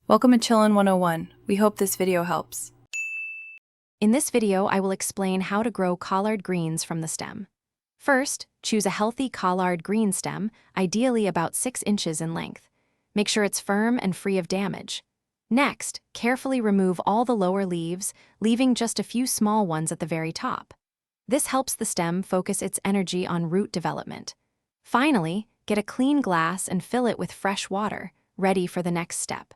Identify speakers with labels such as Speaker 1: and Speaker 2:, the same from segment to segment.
Speaker 1: Welcome to Chillin' 101. We hope this video helps.
Speaker 2: In this video, I will explain how to grow collard greens from the stem. First, choose a healthy collard green stem, ideally about 6 inches in length. Make sure it's firm and free of damage. Next, carefully remove all the lower leaves, leaving just a few small ones at the very top. This helps the stem focus its energy on root development. Finally, get a clean glass and fill it with fresh water, ready for the next step.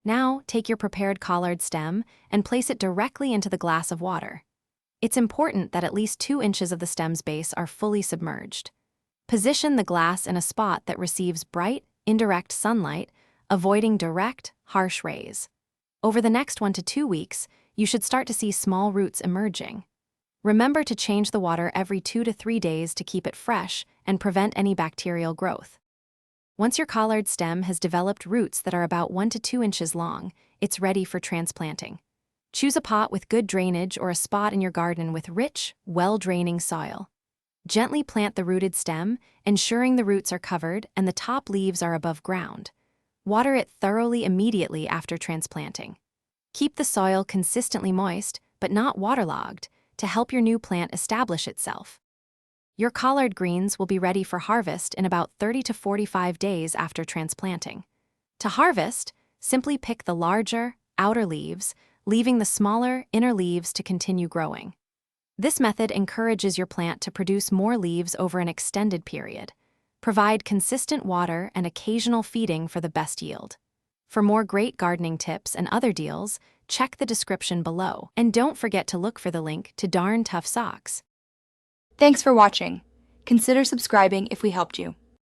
Speaker 2: Now, take your prepared collard stem and place it directly into the glass of water. It's important that at least 2 inches of the stem's base are fully submerged. Position the glass in a spot that receives bright, indirect sunlight, avoiding direct, harsh rays. Over the next 1 to 2 weeks, you should start to see small roots emerging. Remember to change the water every 2 to 3 days to keep it fresh and prevent any bacterial growth. Once your collard stem has developed roots that are about 1 to 2 inches long, it's ready for transplanting. Choose a pot with good drainage or a spot in your garden with rich, well-draining soil. Gently plant the rooted stem, ensuring the roots are covered and the top leaves are above ground. Water it thoroughly immediately after transplanting. Keep the soil consistently moist, but not waterlogged, to help your new plant establish itself. Your collard greens will be ready for harvest in about 30 to 45 days after transplanting. To harvest, simply pick the larger, outer leaves, leaving the smaller, inner leaves to continue growing. This method encourages your plant to produce more leaves over an extended period. Provide consistent water and occasional feeding for the best yield. For more great gardening tips and other deals, check the description below, and don't forget to look for the link to Darn Tough Socks.
Speaker 3: Thanks for watching. Consider subscribing if we helped you.